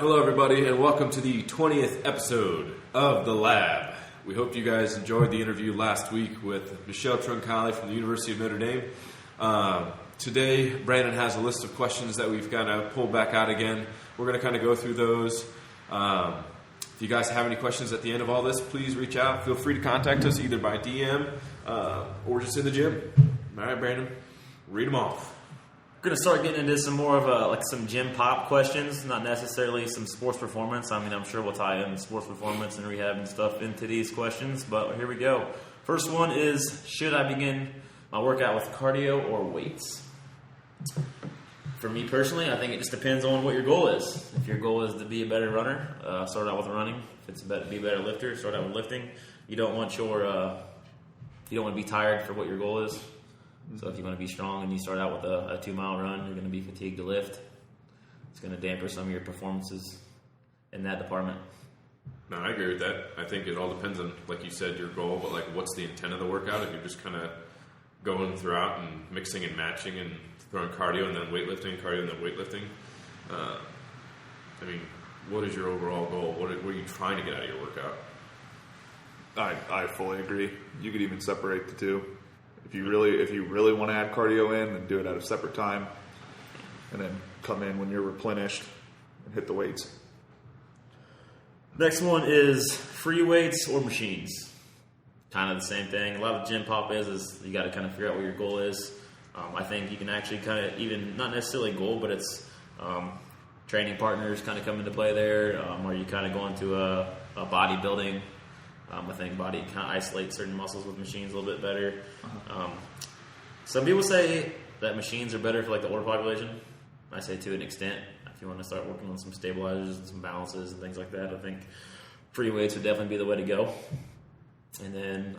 Hello, everybody, and welcome to the 20th episode of The Lab. We hope you guys enjoyed the interview last week with Michelle Troncalli from the University of Notre Dame. Today, Brandon has a list of questions that we've kind of pulled back out again. We're going to kind of go through those. If you guys have any questions at the end of all this, please reach out. Feel free to contact us either by DM or just in the gym. All right, Brandon, read them off. We're going to start getting into some more of some gym pop questions, not necessarily some sports performance. I mean, I'm sure we'll tie in sports performance and rehab and stuff into these questions, but here we go. First one is, should I begin my workout with cardio or weights? For me personally, I think it just depends on what your goal is. If your goal is to be a better runner, start out with running. If it's to be a better lifter, start out with lifting. You don't want to be tired for what your goal is. So if you want to be strong and you start out with a 2-mile run, you're going to be fatigued to lift. It's going to dampen some of your performances in that department. No, I agree with that. I think it all depends on, like you said, your goal, but like what's the intent of the workout? If you're just kind of going throughout and mixing and matching and throwing cardio and then weightlifting, I mean, what is your overall goal? What are you trying to get out of your workout? I fully agree. You could even separate the two. If you really want to add cardio in, then do it at a separate time, and then come in when you're replenished and hit the weights. Next one is free weights or machines. Kind of the same thing. A lot of gym pop is you got to kind of figure out what your goal is. I think you can actually kind of even not necessarily goal, but it's training partners kind of come into play there. Or you kind of go into a bodybuilding. I think body kind of isolates certain muscles with machines a little bit better. Some people say that machines are better for like the older population. I say to an extent. If you want to start working on some stabilizers and some balances and things like that, I think free weights would definitely be the way to go. And then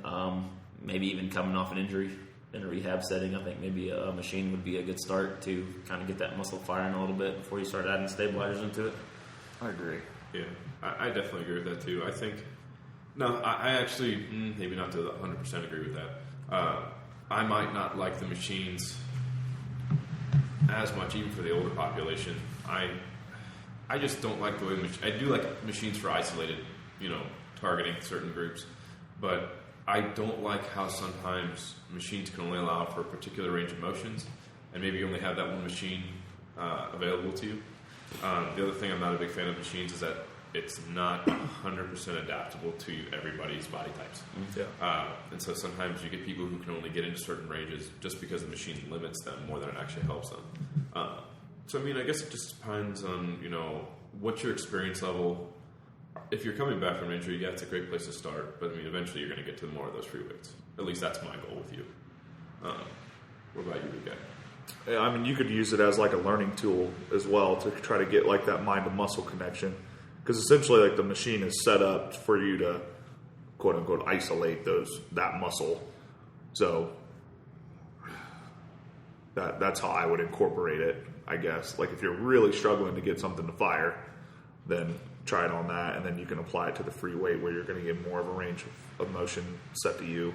maybe even coming off an injury in a rehab setting, I think maybe a machine would be a good start to kind of get that muscle firing a little bit before you start adding stabilizers into it. I agree. Yeah, I definitely agree with that too. I think... No, I actually, maybe not to 100% agree with that. I might not like the machines as much, even for the older population. I just don't like the way I do like machines for isolated, targeting certain groups. But I don't like how sometimes machines can only allow for a particular range of motions, and maybe you only have that one machine available to you. The other thing I'm not a big fan of machines is that it's not 100% adaptable to everybody's body types. Yeah. And so sometimes you get people who can only get into certain ranges just because the machine limits them more than it actually helps them. So, I mean, I guess it just depends on, what's your experience level. If you're coming back from an injury, yeah, it's a great place to start. But, I mean, eventually you're going to get to more of those free weights. At least that's my goal with you. What about you, Luke? Yeah, I mean, you could use it as like a learning tool as well to try to get like that mind to muscle connection. Because essentially, like the machine is set up for you to, quote unquote, isolate that muscle. So that's how I would incorporate it, I guess. Like if you're really struggling to get something to fire, then try it on that, and then you can apply it to the free weight where you're going to get more of a range of motion set to you.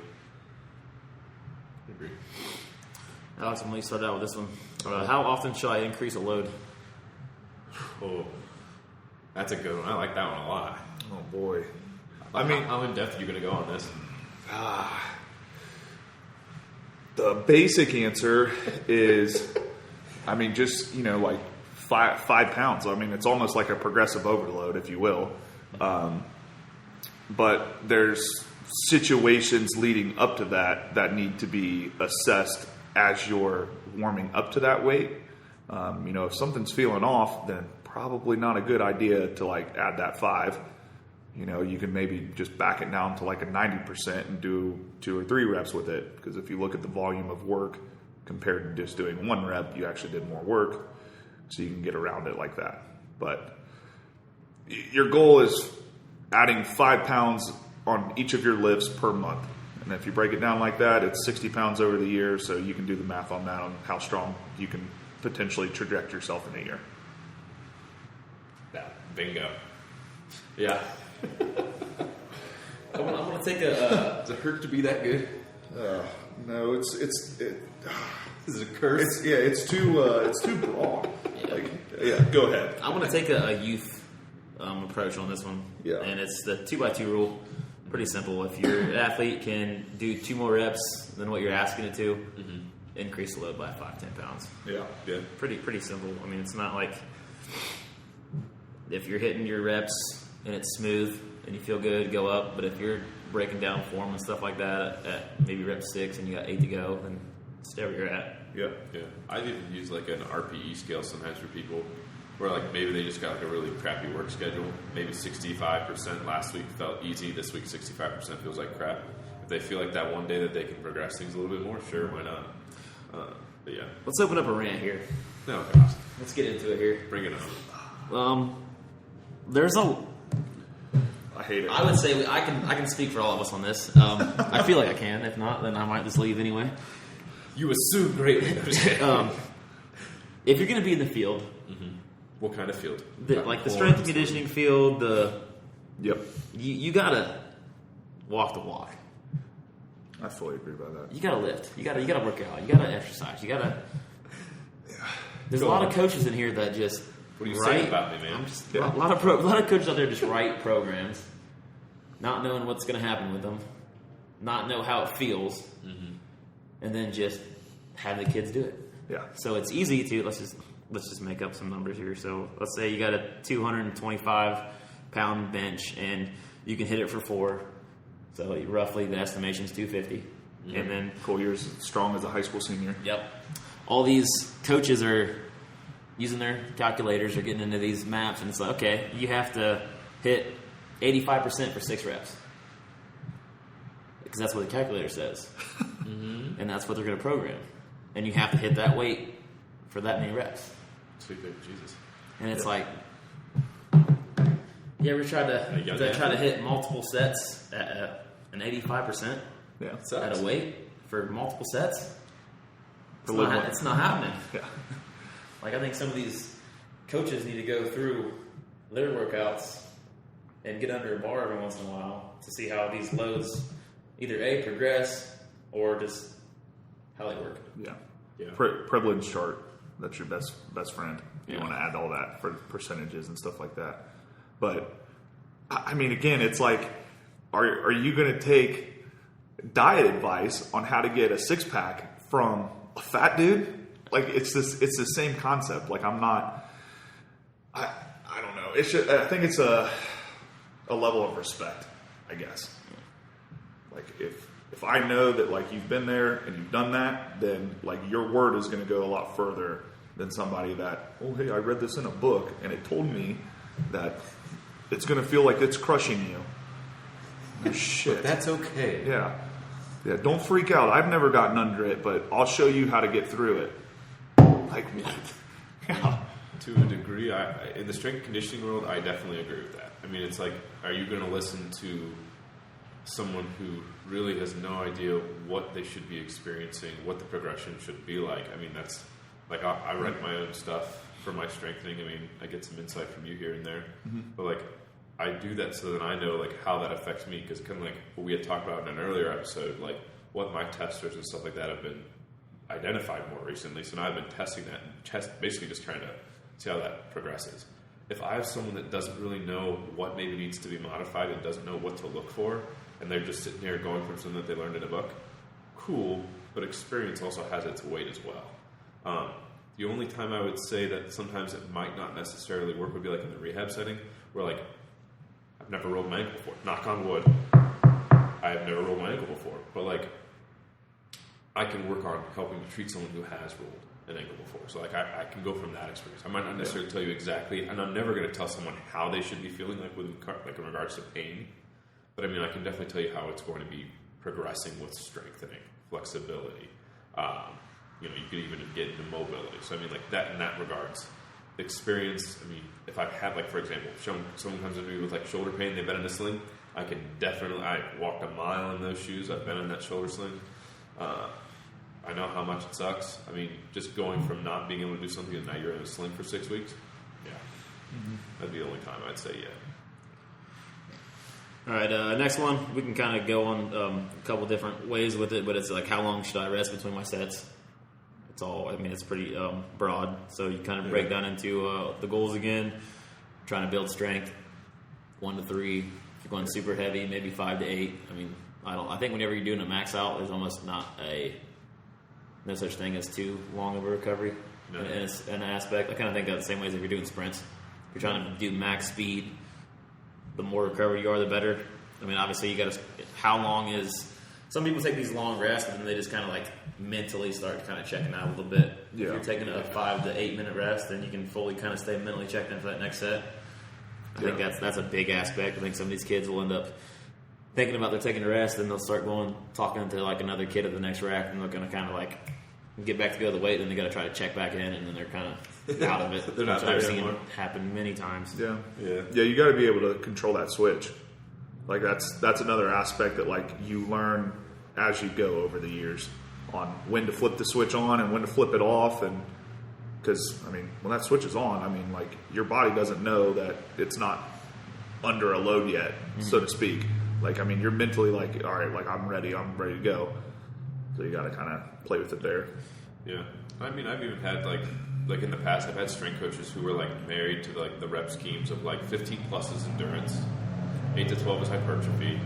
I agree. Alex, I'm going to start out with this one. How often should I increase a load? Oh. That's a good one. I like that one a lot. Oh, boy. I mean, how in depth are you going to go on this? The basic answer is, I mean, just, like 5 pounds. I mean, it's almost like a progressive overload, if you will. But there's situations leading up to that need to be assessed as you're warming up to that weight. If something's feeling off, then probably not a good idea to like add that 5. You can maybe just back it down to like a 90% and do 2 or 3 reps with it. Because if you look at the volume of work compared to just doing 1 rep, you actually did more work. So you can get around it like that. But your goal is adding 5 pounds on each of your lifts per month. And if you break it down like that, it's 60 pounds over the year. So you can do the math on that, on how strong you can potentially traject yourself in a year. Bingo. Yeah. I'm gonna take a. Does it hurt to be that good? No, it's Is it a curse? it's too broad. Yeah. Go ahead. I'm gonna take a youth approach on this one. Yeah. And it's the 2x2 rule. Pretty simple. If your athlete can do 2 more reps than what you're asking it to, increase the load by 5-10 pounds. Yeah. Yeah. Pretty simple. I mean, it's not like if you're hitting your reps and it's smooth and you feel good, go up. But if you're breaking down form and stuff like that at maybe rep 6 and you got 8 to go, then stay where you're at. Yeah. Yeah. I even use like an RPE scale sometimes for people where like maybe they just got like a really crappy work schedule. Maybe 65% last week felt easy. This week 65% feels like crap. If they feel like that one day that they can progress things a little bit more, sure, why not? But yeah. Let's open up a rant here. No, gosh. Let's get into it here. Bring it on. There's a. I hate it. I would say I can speak for all of us on this. I feel like I can. If not, then I might just leave anyway. You assume greatly. If you're going to be in the field, What kind of field? like the strength and conditioning field, Yep. you gotta walk the walk. I fully agree about that. You gotta lift. You gotta work out. You gotta exercise. You gotta. There's a lot of coaches in here that just. What are you saying about me, man? I'm just, a lot of coaches out there just write programs, not knowing what's going to happen with them, not know how it feels, and then just have the kids do it. Yeah. So it's easy to let's just make up some numbers here. So let's say you got a 225-pound bench and you can hit it for 4. So roughly the estimation is 250, and then Cole, you're as strong as a high school senior. Yep. All these coaches are using their calculators or getting into these maps, and it's like, okay, you have to hit 85% for 6 reps. Because that's what the calculator says. And that's what they're going to program. And you have to hit that weight for that many reps. Sweet baby Jesus. And it's like, you ever try to hit multiple sets at an 85% Yeah. at a weight for multiple sets? For It's not happening. Yeah. Like, I think some of these coaches need to go through their workouts and get under a bar every once in a while to see how these loads either A, progress, or just how they work. Yeah. Yeah. Privilege chart. That's your best friend. You Yeah. want to add all that for percentages and stuff like that. But I mean, again, it's like, are you going to take diet advice on how to get a 6-pack from a fat dude? Like, it's the same concept. Like, I don't know. I think it's a level of respect, I guess. Like, if I know that, like, you've been there and you've done that, then, like, your word is going to go a lot further than somebody that, oh, hey, I read this in a book and it told me that it's going to feel like it's crushing you. Oh, shit. That's okay. Yeah. Yeah, don't freak out. I've never gotten under it, but I'll show you how to get through it. Like, what? Yeah. To a degree, in the strength and conditioning world, I definitely agree with that. I mean, it's like, are you going to listen to someone who really has no idea what they should be experiencing, what the progression should be like? I mean, that's like, I write my own stuff for my strengthening. I mean, I get some insight from you here and there, but like, I do that so that I know like how that affects me, because kind of like what we had talked about in an earlier episode, like what my testers and stuff like that have been identified more recently. So now I've been testing that and basically just trying to see how that progresses. If I have someone that doesn't really know what maybe needs to be modified and doesn't know what to look for, and they're just sitting here going from something that they learned in a book, cool, but experience also has its weight as well. The only time I would say that sometimes it might not necessarily work would be like in the rehab setting, where like, I've never rolled my ankle before. Knock on wood. I have never rolled my ankle before. But like, I can work on helping to treat someone who has rolled an ankle before. So like, I can go from that experience. I might not necessarily tell you exactly, and I'm never going to tell someone how they should be feeling like in regards to pain. But I mean, I can definitely tell you how it's going to be progressing with strengthening, flexibility. You could even get into mobility. So I mean, like that in that regards. Experience, I mean, if I've had, like, for example, someone comes to me with, like, shoulder pain, they've been in a sling, I walked a mile in those shoes, I've been in that shoulder sling, I know how much it sucks. I mean, just going from not being able to do something and now you're in a sling for 6 weeks, yeah, that'd be the only time I'd say yeah. All right, next one, we can kind of go on a couple different ways with it, but it's like, how long should I rest between my sets? It's pretty broad. So you kind of break down into the goals again, trying to build strength, 1 to 3. If you're going super heavy, maybe 5 to 8. I mean, I think whenever you're doing a max out, there's almost no such thing as too long of a recovery. No. And it's an aspect. I kind of think that the same way as if you're doing sprints. If you're trying to do max speed, the more recovered you are, the better. I mean, obviously, you got to. How long is? Some people take these long rests and then they just kind of like mentally start kind of checking out a little bit. Yeah. If you're taking a 5 to 8 minute rest, then you can fully kind of stay mentally checked in for that next set. I think that's a big aspect. I think some of these kids will end up thinking about they're taking a rest, and they'll start talking to like another kid at the next rack, and they're going to kind of like get back to go the weight, then they got to try to check back in, and then they're kind of out of it. They're not Which there I've seen anymore. happen many times. Yeah. Yeah. You got to be able to control that switch. Like that's another aspect that like you learn as you go over the years on when to flip the switch on and when to flip it off, and because I mean when that switch is on, I mean like your body doesn't know that it's not under a load yet, so to speak. Like I mean you're mentally like, all right, like I'm ready to go. So you got to kind of play with it there. Yeah, I mean, I've even had like in the past, I've had strength coaches who were like married to like the rep schemes of like 15 plus is endurance, 8 to 12 is hypertrophy,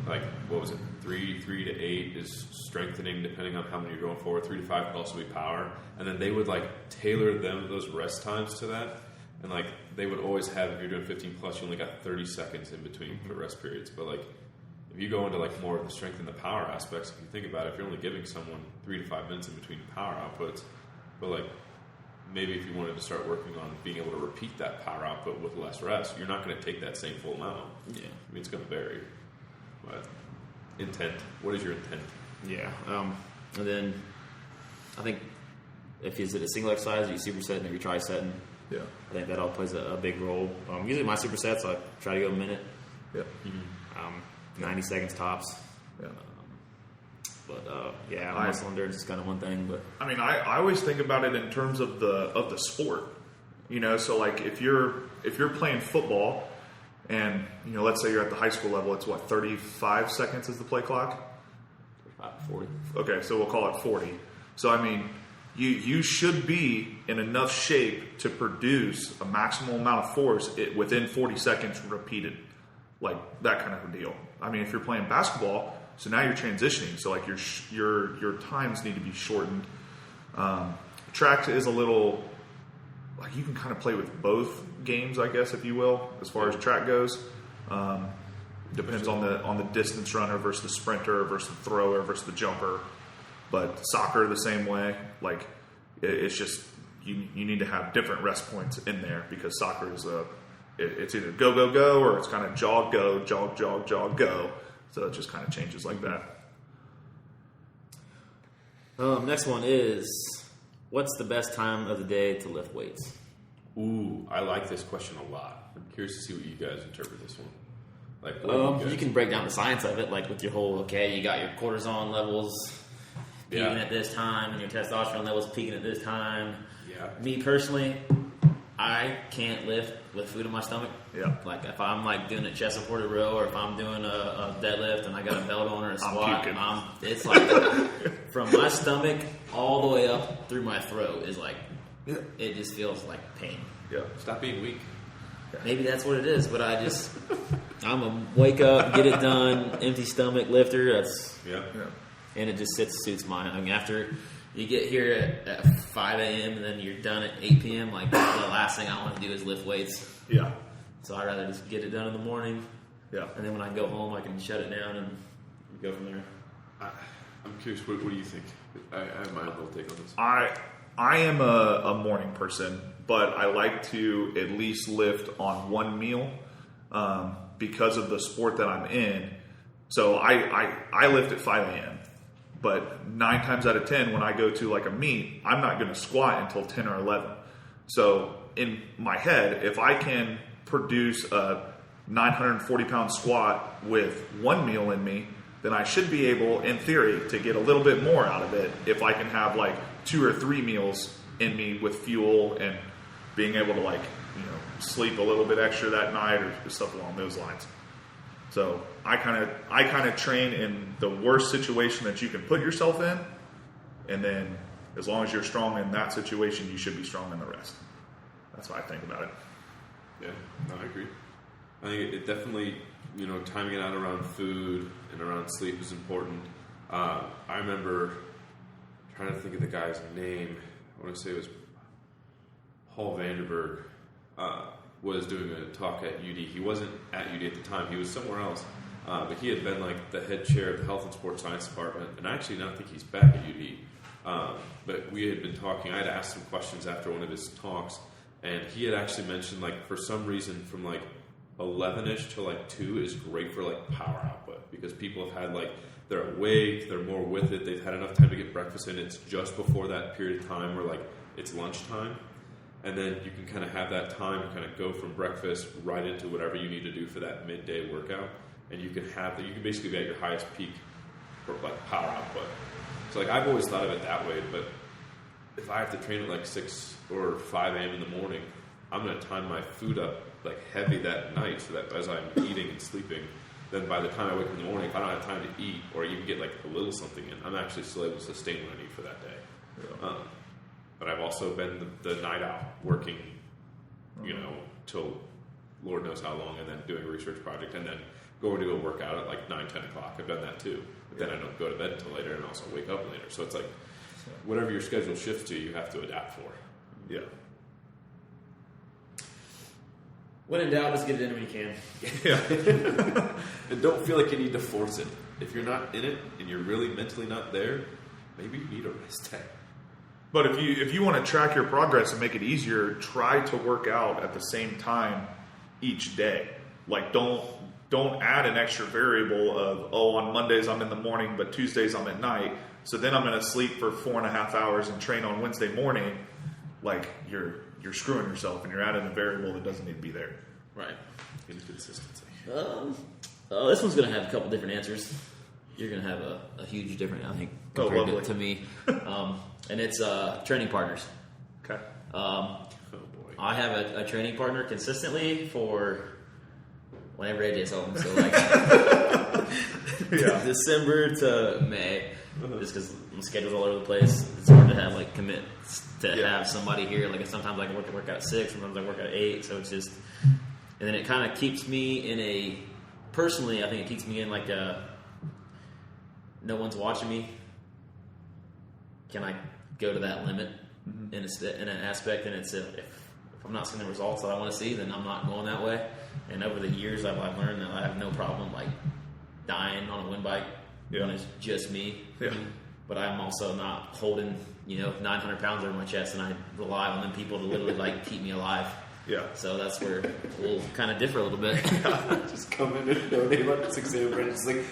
like what was it, 3 to 8 is strengthening depending on how many you're going for, 3 to 5 could also be power, and then they would like tailor those rest times to that, and like they would always have, if you're doing 15 plus, you only got 30 seconds in between for rest periods, but like if you go into like more of the strength and the power aspects, if you think about it, if you're only giving someone 3 to 5 minutes in between power outputs, but like maybe if you wanted to start working on being able to repeat that power output with less rest, you're not going to take that same full amount. Yeah. I mean, it's going to vary. But intent. What is your intent? Yeah. And then I think if you did a single exercise, you superset, maybe try setting. Yeah. I think that all plays a big role. Usually my supersets, I try to go a minute. Yeah. 90 seconds tops. Yeah. Yeah, muscle endurance is kind of one thing. But I mean, I always think about it in terms of the sport. You know, so like if you're playing football, and you know, let's say you're at the high school level, it's what, 35 seconds is the play clock. 40. Okay, so we'll call it 40. So I mean, you should be in enough shape to produce a maximal amount of force within 40 seconds repeated, like that kind of a deal. I mean, if you're playing basketball, so now you're transitioning, so like your times need to be shortened. Track is a little like you can kind of play with both games, I guess, if you will, as far as track goes. Depends on the distance runner versus the sprinter versus the thrower versus the jumper. But soccer the same way. Like it's just you need to have different rest points in there because soccer is it's either go or it's kind of jog go jog go. So it just kind of changes like that. Next one is, what's the best time of the day to lift weights? Ooh, I like this question a lot. I'm curious to see what you guys interpret this one. Like, what do you You guys- can break down the science of it, like with your whole, you got your cortisol levels peaking at this time, and your testosterone levels peaking at this time. Yeah. Me personally, I can't lift with food in my stomach. Yeah. Like if I'm like doing a chest supported row, or if I'm doing a deadlift and I got a belt on or a squat, puking. it's like from my stomach all the way up through my throat is like, it just feels like pain. Yeah. Stop being weak. Maybe that's what it is, but I'm a wake up, get it done, empty stomach lifter. That's Yeah. and it just suits mine. I mean, after you get here at 5 a.m. and then you're done at 8 p.m., like the last thing I want to do is lift weights. Yeah. So I'd rather just get it done in the morning, Yeah. and then when I go home, I can shut it down and go from there. I'm curious, what do you think? I have my own little take on this. I am a morning person, but I like to at least lift on one meal because of the sport that I'm in. So I lift at 5 a.m. But 9 times out of 10, when I go to like a meet, I'm not going to squat until 10 or 11. So in my head, if I can produce a 940-pound squat with one meal in me, then I should be able, in theory, to get a little bit more out of it if I can have like 2 or 3 meals in me with fuel and being able to like, sleep a little bit extra that night or stuff along those lines. So I kind of train in the worst situation that you can put yourself in, and then as long as you're strong in that situation, you should be strong in the rest. That's what I think about it. Yeah, no, I agree. I think it definitely, timing it out around food and around sleep is important. I remember trying to think of the guy's name. I want to say it was Paul Vanderberg. Was doing a talk at UD. He wasn't at UD at the time. He was somewhere else. But he had been like the head chair of the Health and Sports Science Department. And I actually don't think he's back at UD. But we had been talking. I had asked some questions after one of his talks. And he had actually mentioned, like, for some reason from like 11-ish to like 2 is great for like power output. Because people have had like, they're awake, they're more with it, they've had enough time to get breakfast in. It's just before that period of time where like it's lunchtime. And then you can kind of have that time to kind of go from breakfast right into whatever you need to do for that midday workout. And you can basically be at your highest peak for like power output. So like I've always thought of it that way, but if I have to train at like 6 or 5 a.m. in the morning, I'm going to time my food up like heavy that night so that as I'm eating and sleeping, then by the time I wake up in the morning, if I don't have time to eat or even get like a little something in, I'm actually still able to sustain what I need for that day. Yeah. But I've also been the night owl, working, till Lord knows how long, and then doing a research project, and then going to go work out at like 9, 10 o'clock. I've done that too. But then I don't go to bed until later and also wake up later. So it's like whatever your schedule shifts to, you have to adapt for. Yeah. When in doubt, let's get it in when you can. Yeah. And don't feel like you need to force it. If you're not in it and you're really mentally not there, maybe you need a rest day. But if you want to track your progress and make it easier, try to work out at the same time each day. Like don't add an extra variable of, on Mondays I'm in the morning, but Tuesdays I'm at night. So then I'm going to sleep for 4.5 hours and train on Wednesday morning. Like you're screwing yourself and you're adding a variable that doesn't need to be there. Right. Inconsistency. This one's going to have a couple different answers. You're going to have a huge different, I think, compared to me. And it's training partners. Okay. Oh boy. I have a training partner consistently for whenever AJ's home. So like December to May, just because my schedule's all over the place. It's hard to have like commit to have somebody here. Like sometimes I can work out at 6, sometimes I work out at 8. So it's just, and then it kind of keeps me in a, personally, I think it keeps me in like a, no one's watching me. Can I go to that limit in an aspect? And it's if I'm not seeing the results that I want to see, then I'm not going that way. And over the years, I've learned that I have no problem like dying on a wind bike when it's just me. Yeah. But I'm also not holding 900 pounds over my chest, and I rely on them people to literally like keep me alive. Yeah. So that's where we'll kind of differ a little bit. Just come in and donate like 6 a.m. and just like,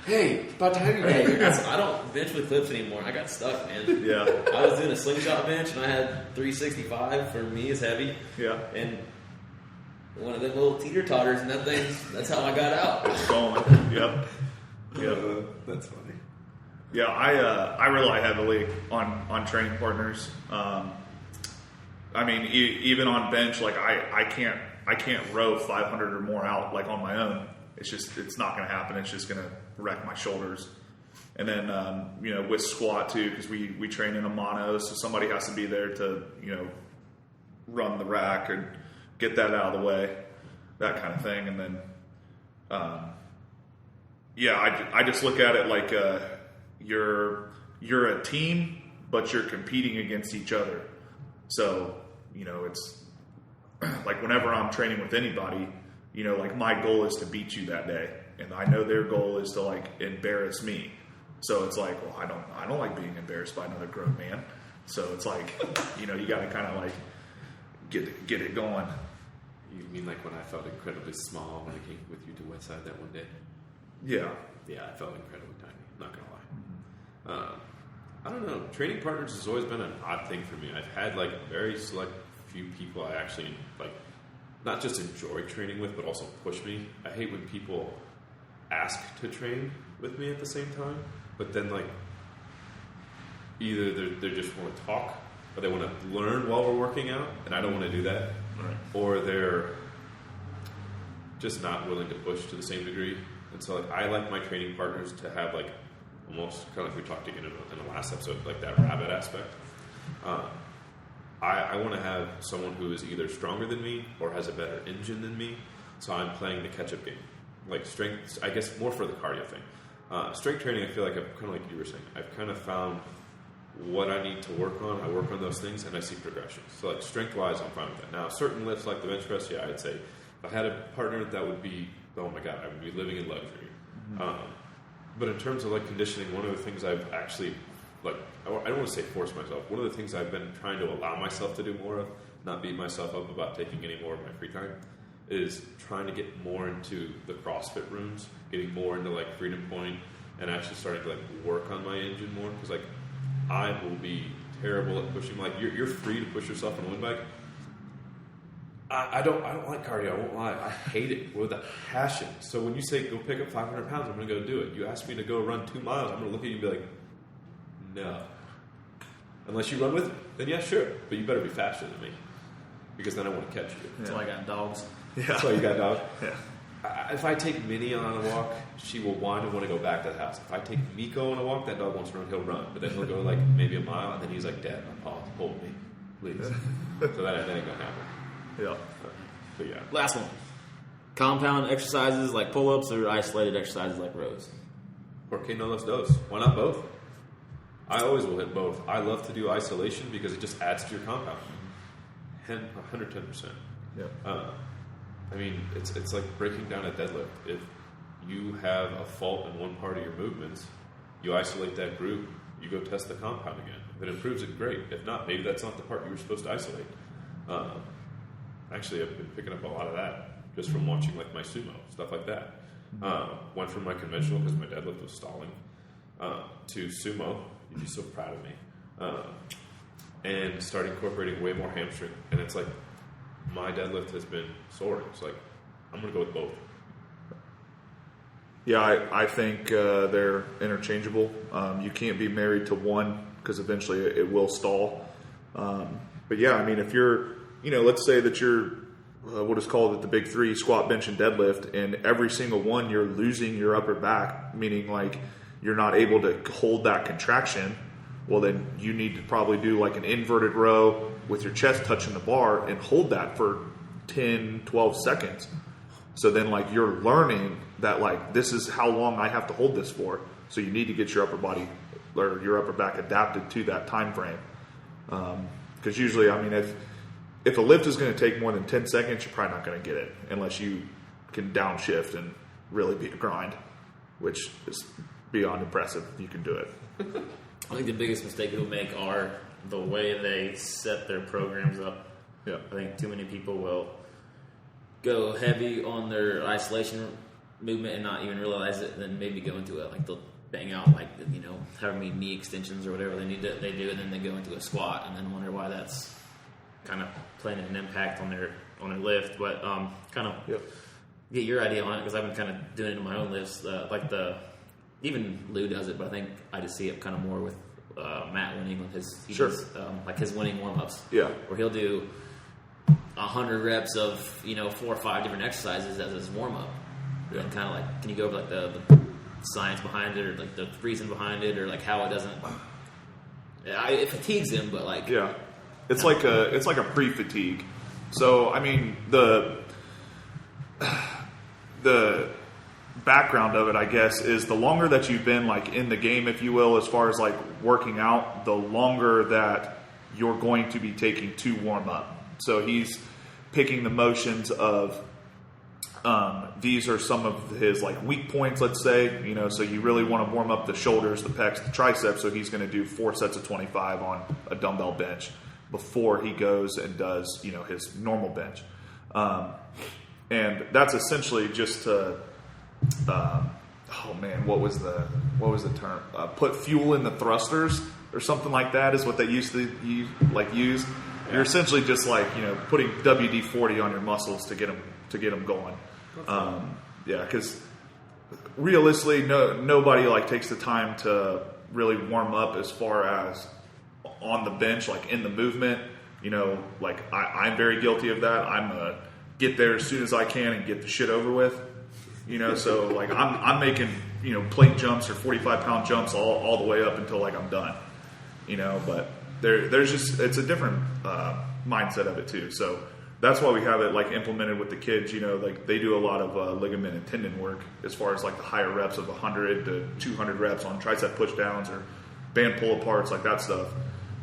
hey, about time you I don't bench with clips anymore. I got stuck, man. Yeah. I was doing a slingshot bench, and I had 365 for me is heavy. Yeah. And one of them little teeter-totters, and that's how I got out. It's going. Yep. That's funny. Yeah, I rely heavily on training partners. I mean, even on bench, like I can't row 500 or more out like on my own. It's not going to happen. It's just going to wreck my shoulders. And then with squat too, because we train in a mono, so somebody has to be there to run the rack and get that out of the way, that kind of thing. And then I just look at it like you're a team, but you're competing against each other. So, it's like whenever I'm training with anybody, like my goal is to beat you that day. And I know their goal is to like embarrass me. So it's like, well, I don't like being embarrassed by another grown man. So it's like, you got to kind of like get it going. You mean like when I felt incredibly small when I came with you to Westside that one day? Yeah. Yeah, I felt incredibly tiny. Not going to lie. I don't know. Training partners has always been an odd thing for me. I've had like very select few people I actually like, not just enjoy training with, but also push me. I hate when people ask to train with me at the same time, but then like either they just want to talk or they want to learn while we're working out, and I don't want to do that, Right. or they're just not willing to push to the same degree. And so like I like my training partners to have like almost kind of like we talked again in the last episode, like that rabbit aspect. I want to have someone who is either stronger than me or has a better engine than me, So I'm playing the catch-up game. Like strength, I guess more for the cardio thing. Strength training, I feel like I've kind of like you were saying, I've kind of found what I need to work on. I work on those things and I see progression. So like strength-wise, I'm fine with that. Now, certain lifts like the bench press, yeah, I'd say if I had a partner, that would be, oh my God, I would be living in luxury. But in terms of like conditioning, one of the things I've actually, like, I don't want to say force myself. One of the things I've been trying to allow myself to do more of, not beat myself up about taking any more of my free time, is trying to get more into the CrossFit rooms, getting more into like Freedom Point, and actually starting to like work on my engine more. Because like I will be terrible at pushing. Like you're free to push yourself on a wind bike. I don't like cardio. I won't lie. I hate it with a passion. So when you say go pick up 500 pounds, I'm going to go do it. You ask me to go run 2 miles, I'm going to look at you and be like, no. Unless you run with me, then yeah, sure. But you better be faster than me, because then I want to catch you. That's why I got dogs. Yeah. That's why you got dogs. Yeah. If I take Minnie on a walk, she will whine and want to go back to the house. If I take Miko on a walk, that dog wants to run, he'll run. But then he'll go like maybe a mile, and then he's like, Dad, my paws, hold me, please. So that ain't going to happen. Yeah. But yeah. Last one. Compound exercises like pull-ups or isolated exercises like rows? Por qué no los dos? Why not both? I always will hit both. I love to do isolation because it just adds to your compound. 110%. Yeah. I mean, it's like breaking down a deadlift. If you have a fault in one part of your movements, you isolate that group, you go test the compound again. If it improves it, great. If not, maybe that's not the part you were supposed to isolate. Actually, I've been picking up a lot of that just from watching like my sumo, stuff like that. Went from my conventional, because my deadlift was stalling, to sumo. You'd be so proud of me. And started incorporating way more hamstring. And it's like, my deadlift has been soaring. It's like, I'm going to go with both. Yeah, I think they're interchangeable. You can't be married to one, because eventually it will stall. But yeah, I mean, if you're, let's say that you're what is called the big three, squat, bench, and deadlift, and every single one you're losing your upper back, meaning like you're not able to hold that contraction, well then you need to probably do like an inverted row with your chest touching the bar and hold that for 10, 12 seconds. So then like you're learning that like this is how long I have to hold this for. So you need to get your upper body or your upper back adapted to that time frame. Because usually, I mean, if a lift is going to take more than 10 seconds, you're probably not going to get it unless you can downshift and really be a grind, which is beyond impressive. You can do it. I think the biggest mistake people make are the way they set their programs up. Yeah. I think too many people will go heavy on their isolation movement and not even realize it, and then maybe go into it. Like they'll bang out like however many knee extensions or whatever they do, and then they go into a squat and then wonder why that's kind of playing an impact on their lift. But kind of get your idea on it, because I've been kind of doing it in my own lifts. Even Lou does it, but I think I just see it kind of more with Matt winning with his does, like his winning warm ups. Yeah, where he'll do 100 reps of 4 or 5 different exercises as his warm up. Yeah. And kind of like, can you go over like the science behind it, or like the reason behind it, or like how it doesn't? It fatigues him, but like it's like a pre-fatigue. So I mean the background of it, I guess, is the longer that you've been like in the game, if you will, as far as like working out, the longer that you're going to be taking to warm up. So he's picking the motions of these are some of his like weak points, let's say, so you really want to warm up the shoulders, the pecs, the triceps. So he's going to do 4 sets of 25 on a dumbbell bench before he goes and does, his normal bench. And that's essentially just to, what was the term? Put fuel in the thrusters or something like that is what they used to use. Yeah. You're essentially just like, putting WD-40 on your muscles to get them going. Because realistically, nobody like takes the time to really warm up as far as on the bench, like in the movement. Like I'm very guilty of that. I'm gonna get there as soon as I can and get the shit over with. So like I'm making plate jumps or 45-pound jumps all the way up until like I'm done. But there's just, it's a different mindset of it too. So that's why we have it like implemented with the kids. You know, like they do a lot of ligament and tendon work as far as like the higher reps of 100 to 200 reps on tricep push downs or band pull aparts, like that stuff.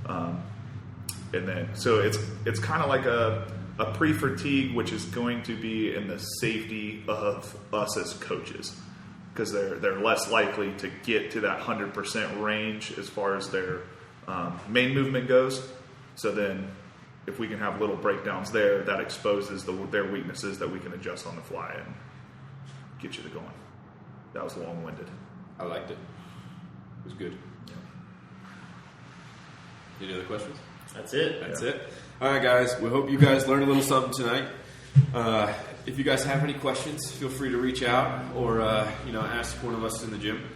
And then so it's kind of like a pre-fatigue, which is going to be in the safety of us as coaches, because they're less likely to get to that 100% range as far as their main movement goes. So then if we can have little breakdowns there, that exposes their weaknesses that we can adjust on the fly and get you to going. That was long-winded. I liked it. It was good. Any other questions? That's it. That's it. All right, guys. We hope you guys learned a little something tonight. If you guys have any questions, feel free to reach out or ask one of us in the gym.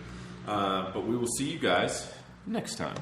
But we will see you guys next time.